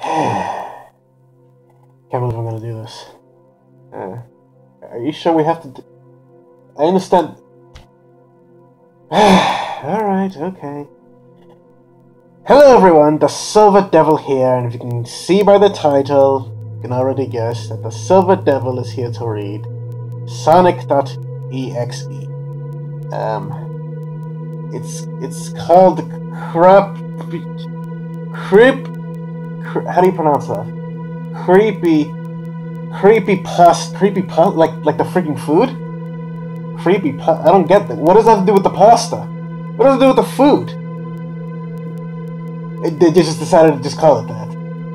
Can't believe I'm gonna do this. Are you sure we have to do... I understand... Alright, okay. Hello everyone, the Silver Devil here, and if you can see by the title, you can already guess that the Silver Devil is here to read Sonic.exe. It's called how do you pronounce that? Creepypasta, like the freaking food? I don't get that. What does that have to do with the pasta? What does it do with the food? They just decided to just call it that.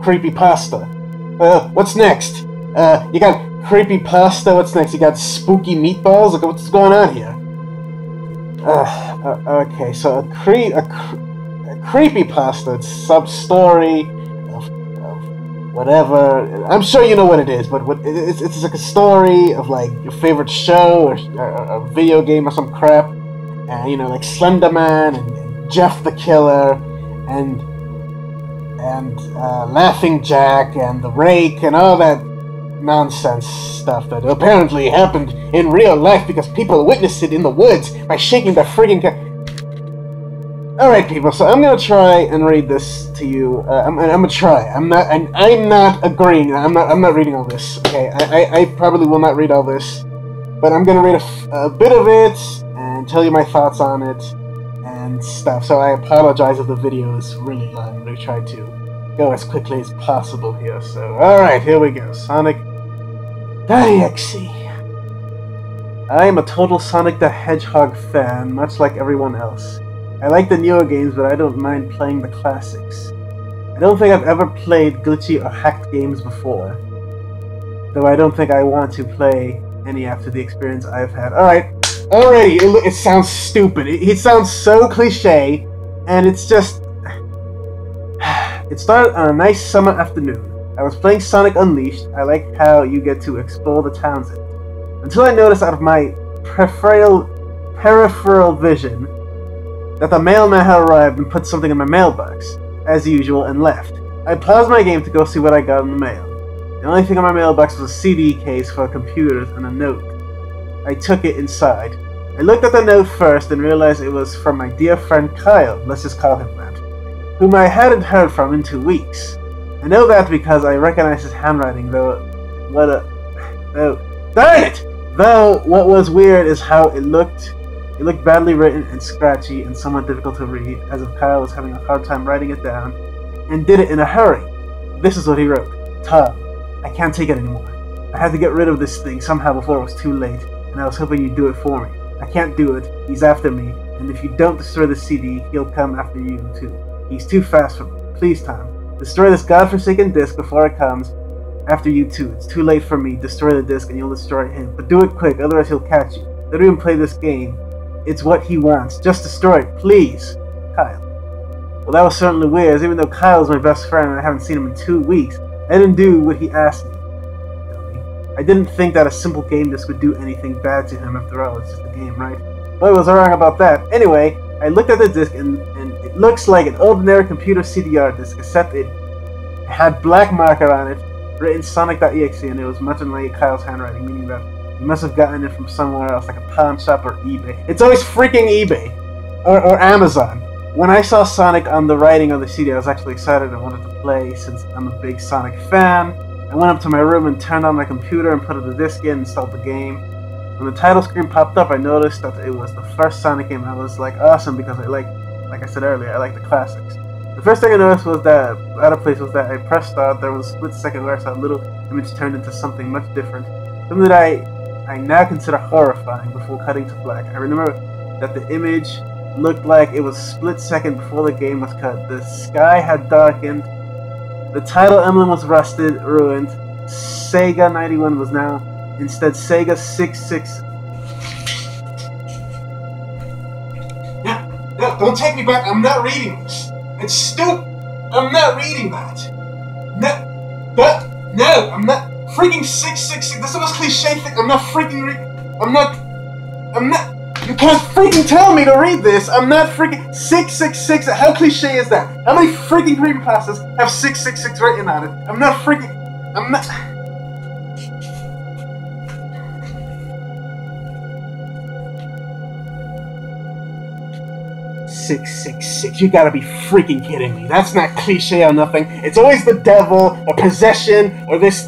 Creepypasta. What's next? You got creepypasta, what's next? You got spooky meatballs? Like, what's going on here? Okay, so a creepypasta, it's sub-story of whatever. I'm sure you know what it is, but it's like a story of like your favorite show or a video game or some crap. You know, like Slender Man and Jeff the Killer and Laughing Jack and the Rake and all that nonsense stuff that apparently happened in real life because people witnessed it in the woods by shaking their friggin' Alright people, so I'm gonna try and read this to you. I'm gonna try. I'm not agreeing. I'm not reading all this. Okay, I probably will not read all this, but I'm gonna read a bit of it and tell you my thoughts on it and stuff. So I apologize if the video is really long. I'm gonna try to go as quickly as possible here. So alright, here we go. Sonic.exe. I am a total Sonic the Hedgehog fan, much like everyone else. I like the newer games, but I don't mind playing the classics. I don't think I've ever played glitchy or hacked games before, though I don't think I want to play any after the experience I've had. Alright, already, it sounds stupid. It sounds so cliche, and it's just... It started on a nice summer afternoon. I was playing Sonic Unleashed. I like how you get to explore the towns in it. Until I noticed out of my peripheral vision that the mailman had arrived and put something in my mailbox, as usual, and left. I paused my game to go see what I got in the mail. The only thing in my mailbox was a CD case for computers and a note. I took it inside. I looked at the note first and realized it was from my dear friend Kyle, let's just call him that, whom I hadn't heard from in 2 weeks. I know that because I recognize his handwriting, darn it! Though, what was weird is how it looked. It looked badly written and scratchy and somewhat difficult to read, as if Kyle was having a hard time writing it down, and did it in a hurry. This is what he wrote. Tom, I can't take it anymore. I had to get rid of this thing somehow before it was too late, and I was hoping you'd do it for me. I can't do it. He's after me, and if you don't destroy the CD, he'll come after you too. He's too fast for me. Please, Tom, destroy this godforsaken disc before it comes after you too. It's too late for me. Destroy the disc and you'll destroy him. But do it quick, otherwise he'll catch you. Don't even play this game. It's what he wants. Just destroy it, please. Kyle. Well, that was certainly weird, even though Kyle's my best friend and I haven't seen him in 2 weeks. I didn't do what he asked me. I didn't think that a simple game disc would do anything bad to him. After all, it's just a game, right? What was wrong about that? Anyway, I looked at the disc and it looks like an ordinary computer CDR disc, except it had black marker on it, written Sonic.exe, and it was much in like Kyle's handwriting, meaning that you must have gotten it from somewhere else, like a pawn shop or eBay. It's always freaking eBay! Or Amazon. When I saw Sonic on the writing of the CD, I was actually excited and wanted to play, since I'm a big Sonic fan. I went up to my room and turned on my computer and put the disc in and installed the game. When the title screen popped up, I noticed that it was the first Sonic game. I was like, awesome, because like I said earlier, I like the classics. The first thing I noticed was that, out of place, was that I pressed start. There was a split second where I saw a little image turned into something much different. Something that I now consider horrifying before cutting to black. I remember that the image looked like it was a split second before the game was cut. The sky had darkened. The title emblem was rusted, ruined. Sega 91 was now instead Sega 66. No, don't take me back. I'm not reading this. It's stupid. I'm not reading that. No, I'm not. Freaking 666. That's the most cliche thing. I'm not freaking I'm not. You can't freaking tell me to read this! I'm not freaking... 666, how cliche is that? How many freaking creepypastas have 666 written on it? I'm not freaking... I'm not... 666, you gotta be freaking kidding me. That's not cliche or nothing. It's always the devil, or possession, or this...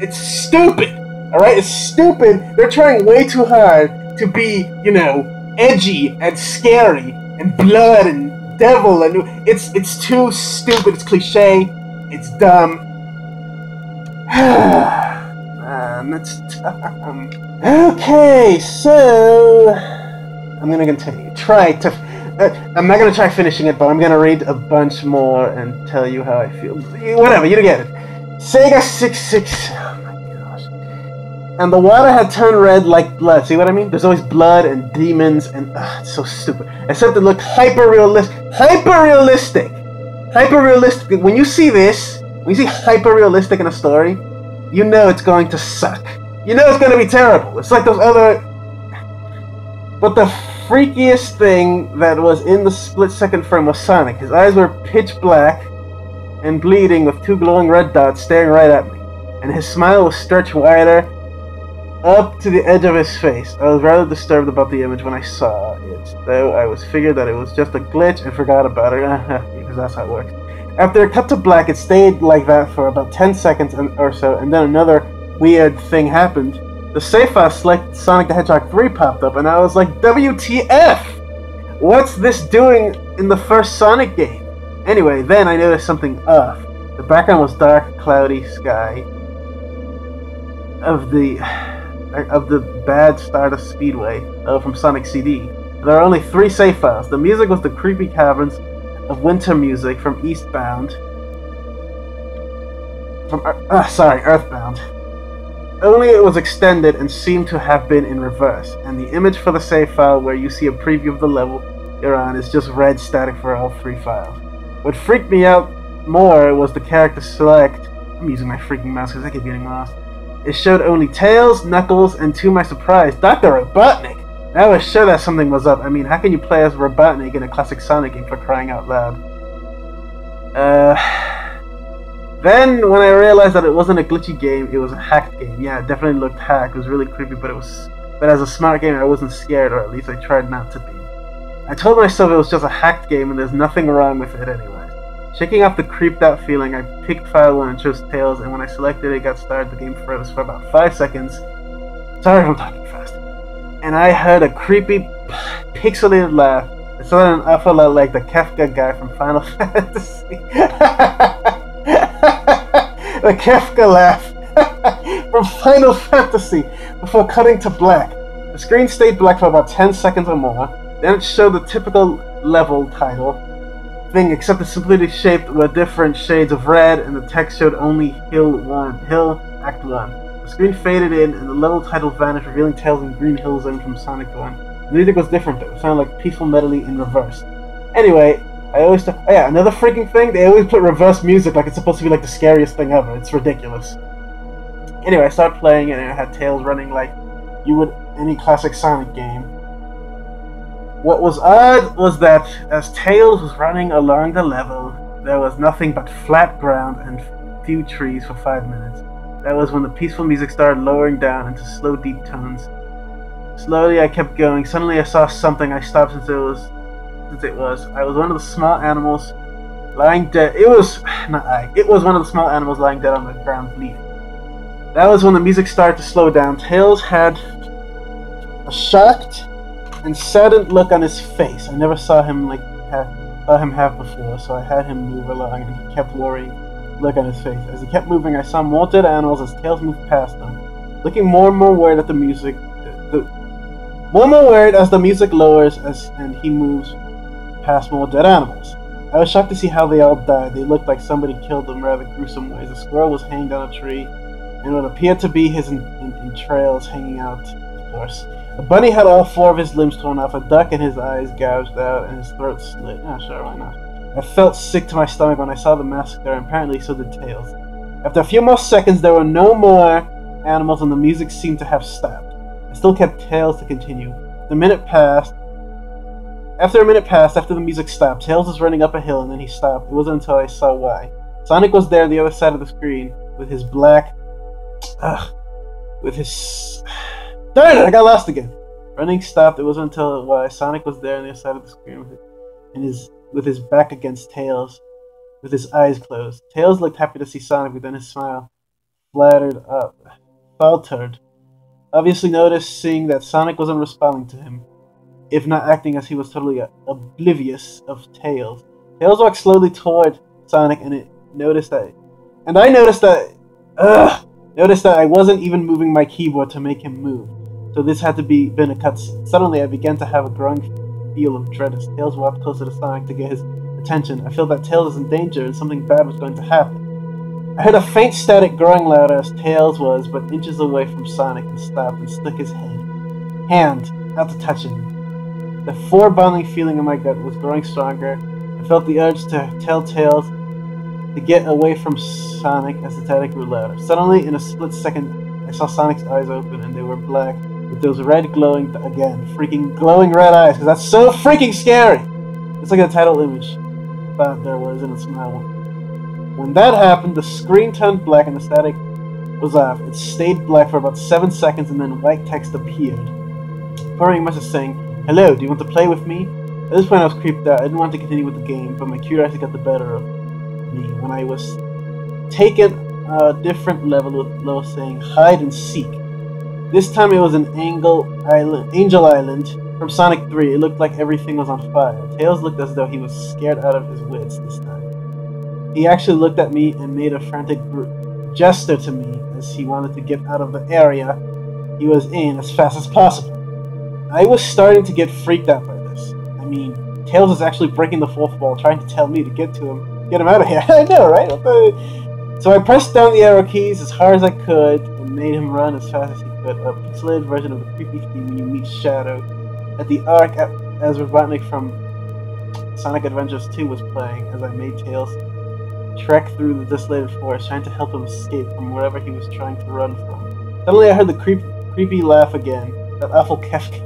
It's stupid! Alright, it's stupid. They're trying way too hard to be, you know, edgy and scary and blood and devil and it's too stupid. It's cliche. It's dumb. Man, it's dumb. Okay, so I'm gonna continue. I'm not gonna try finishing it, but I'm gonna read a bunch more and tell you how I feel. Whatever, you get it. Sega 66. And the water had turned red like blood. See what I mean? There's always blood and demons and... it's so stupid. Except it looked hyper-realistic. Hyper-realistic! Hyper-realistic. When you see this, when you see hyper-realistic in a story, you know it's going to suck. You know it's going to be terrible. It's like those other... But the freakiest thing that was in the split-second frame was Sonic. His eyes were pitch black and bleeding with two glowing red dots staring right at me. And his smile was stretched wider up to the edge of his face. I was rather disturbed about the image when I saw it, though I figured that it was just a glitch and forgot about it, because that's how it works. After it cut to black, it stayed like that for about 10 seconds or so, and then another weird thing happened. The save file select Sonic the Hedgehog 3 popped up, and I was like, WTF? What's this doing in the first Sonic game? Anyway, then I noticed something off. The background was dark, cloudy sky of the bad Stardust Speedway from Sonic CD. There are only 3 save files. The music was the creepy caverns of winter music from Earthbound. Earthbound. Only it was extended and seemed to have been in reverse, and the image for the save file where you see a preview of the level you're on is just red static for all 3 files. What freaked me out more was the character select. I'm using my freaking mouse because I keep getting lost. It showed only Tails, Knuckles, and to my surprise, Dr. Robotnik! I was sure that something was up. I mean, how can you play as Robotnik in a classic Sonic game, for crying out loud? Then, when I realized that it wasn't a glitchy game, it was a hacked game. Yeah, it definitely looked hacked. It was really creepy, but as a smart game, I wasn't scared, or at least I tried not to be. I told myself it was just a hacked game, and there's nothing wrong with it anyway. Shaking off the creeped out feeling, I picked file 1 and chose Tails, and when I selected it got started, the game froze for about 5 seconds. Sorry if I'm talking fast. And I heard a creepy, pixelated laugh. It sounded an awful lot like the Kefka guy from Final Fantasy. The Kefka laugh from Final Fantasy before cutting to black. The screen stayed black for about 10 seconds or more. Then it showed the typical level title thing, except it's completely shaped with different shades of red, and the text showed only Hill Act 1. The screen faded in, and the level title vanished, revealing Tails in Green Hill Zone from Sonic 1. The music was different though, it sounded like peaceful medley in reverse. Anyway, I always oh yeah, another freaking thing, they always put reverse music like it's supposed to be like the scariest thing ever. It's ridiculous. Anyway, I started playing it, and I had Tails running like you would any classic Sonic game. What was odd was that as Tails was running along the level, there was nothing but flat ground and few trees for 5 minutes. That was when the peaceful music started lowering down into slow, deep tones. Slowly I kept going. Suddenly I saw something. I stopped since it was I was one of the small animals lying dead. It was one of the small animals lying dead on the ground bleeding. That was when the music started to slow down. Tails had a shocked and saddened look on his face. I never saw him have before, so I had him move along, and he kept worrying look on his face. As he kept moving, I saw more dead animals as Tails moved past them, looking more and more worried at the music. More and more worried as the music lowers and he moves past more dead animals. I was shocked to see how they all died. They looked like somebody killed them rather gruesome ways. A squirrel was hanged on a tree, and what appeared to be his entrails hanging out, of course. A bunny had all 4 of his limbs torn off, a duck and his eyes gouged out, and his throat slit. Yeah, sure, why not? I felt sick to my stomach when I saw the massacre, and apparently so did Tails. After a few more seconds, there were no more animals, and the music seemed to have stopped. I still kept Tails to continue. The minute passed. After a minute passed, after the music stopped, Tails was running up a hill and then he stopped. It wasn't until I saw why. Sonic was there on the other side of the screen with his black... with his... Darn it! I got lost again! Running stopped. It wasn't until why Sonic was there on the other side of the screen with his back against Tails, with his eyes closed. Tails looked happy to see Sonic, but then his smile faltered. Obviously noticed seeing that Sonic wasn't responding to him, if not acting as he was totally oblivious of Tails. Tails walked slowly toward Sonic, and I noticed that I wasn't even moving my keyboard to make him move. So this had to been a cutscene. Suddenly, I began to have a growing feel of dread as Tails walked closer to Sonic to get his attention. I felt that Tails was in danger and something bad was going to happen. I heard a faint static growing louder as Tails was but inches away from Sonic and stopped and stuck his hand out to touch him. The foreboding feeling in my gut was growing stronger. I felt the urge to tell Tails to get away from Sonic as the static grew louder. Suddenly, in a split second, I saw Sonic's eyes open and they were black with those red glowing, again, freaking glowing red eyes, because that's so freaking scary! It's like the title image. Thought there was in a smile. When that happened, the screen turned black and the static was off. It stayed black for about 7 seconds and then white text appeared. Forming a message saying, "Hello, do you want to play with me?" At this point I was creeped out. I didn't want to continue with the game, but my curiosity got the better of me when I was taken a different level with Low saying, "Hide and seek." This time it was an Angel Island from Sonic 3. It looked like everything was on fire. Tails looked as though he was scared out of his wits this time. He actually looked at me and made a frantic gesture to me as he wanted to get out of the area he was in as fast as possible. I was starting to get freaked out by this. I mean, Tails is actually breaking the fourth wall, trying to tell me to get him out of here. I know, right? So I pressed down the arrow keys as hard as I could and made him run as fast as he could. A pixelated version of the creepy theme when you meet Shadow at the Ark as Robotnik from Sonic Adventures 2 was playing, as I made Tails trek through the desolated forest, trying to help him escape from wherever he was trying to run from. Suddenly I heard the creepy laugh again, that awful Kafka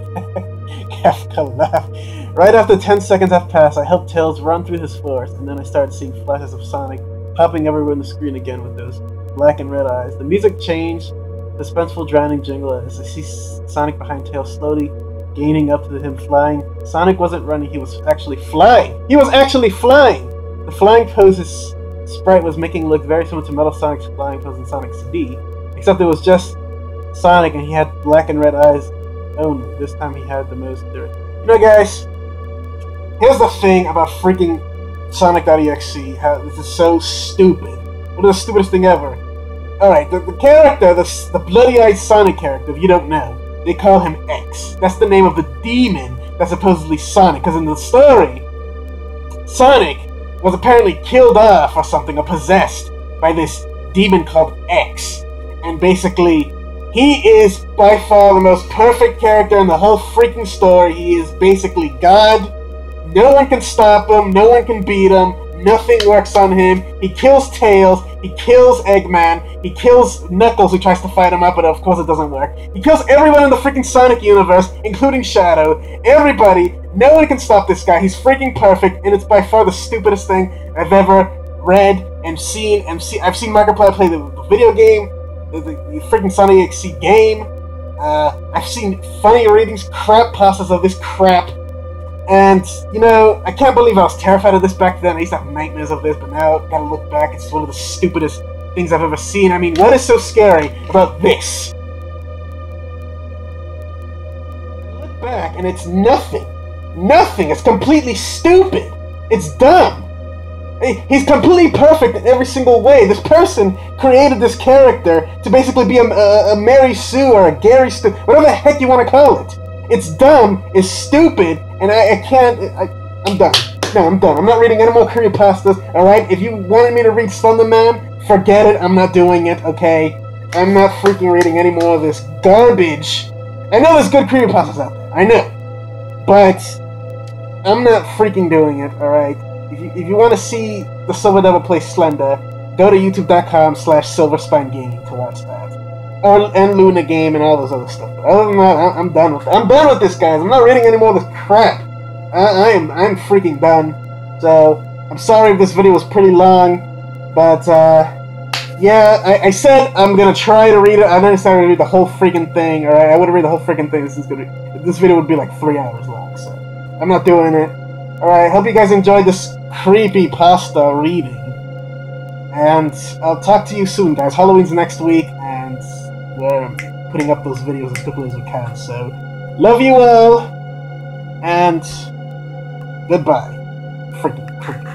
laugh. Right after 10 seconds have passed, I helped Tails run through his forest, and then I started seeing flashes of Sonic popping everywhere on the screen again with those black and red eyes. The music changed, suspenseful drowning jingle as I see Sonic behind Tails slowly gaining up to him flying. Sonic wasn't running, he was actually flying! He was actually flying! The flying pose his sprite was making looked very similar to Metal Sonic's flying pose in Sonic CD, except it was just Sonic and he had black and red eyes only. This time he had the most dirt. You know, guys, here's the thing about freaking Sonic.exe, how this is so stupid. One of the stupidest thing ever. Alright, the character, the bloody-eyed Sonic character, if you don't know, they call him X. That's the name of the demon that's supposedly Sonic, because in the story, Sonic was apparently killed off or something, or possessed by this demon called X. And basically, he is by far the most perfect character in the whole freaking story. He is basically God. No one can stop him, no one can beat him, nothing works on him. He kills Tails, he kills Eggman, he kills Knuckles who tries to fight him up, but of course it doesn't work. He kills everyone in the freaking Sonic universe, including Shadow. Everybody, no one can stop this guy. He's freaking perfect, and it's by far the stupidest thing I've ever read and seen. I've seen Markiplier play the video game, the freaking Sonic.exe game. I've seen funny readings, crap pastas of this crap. And, you know, I can't believe I was terrified of this back then. I used to have nightmares of this, but now, gotta look back, it's one of the stupidest things I've ever seen. I mean, what is so scary about this? I look back, and it's nothing. Nothing! It's completely stupid! It's dumb! He's completely perfect in every single way. This person created this character to basically be a Mary Sue or a Gary Stu, whatever the heck you want to call it. It's dumb, it's stupid, and I'm done. No, I'm done. I'm not reading any more creepypastas, alright? If you wanted me to read Slenderman, forget it, I'm not doing it, okay? I'm not freaking reading any more of this garbage. I know there's good creepypastas out there, I know. But, I'm not freaking doing it, alright? If you want to see the Silver Devil play Slender, go to youtube.com/SilverSpineGaming to watch that. and Luna game and all this other stuff. But other than that, I'm done with it. I'm done with this, guys. I'm not reading any more of this crap. I'm freaking done. So I'm sorry if this video was pretty long, but yeah, I said I'm gonna try to read it. I then decided to read the whole freaking thing. Alright, I would read the whole freaking thing. This video would be like 3 hours long, so I'm not doing it. Alright, hope you guys enjoyed this creepypasta reading. And I'll talk to you soon, guys. Halloween's next week, and we're putting up those videos as quickly as we can. So, love you all, and goodbye. Freaking creepy.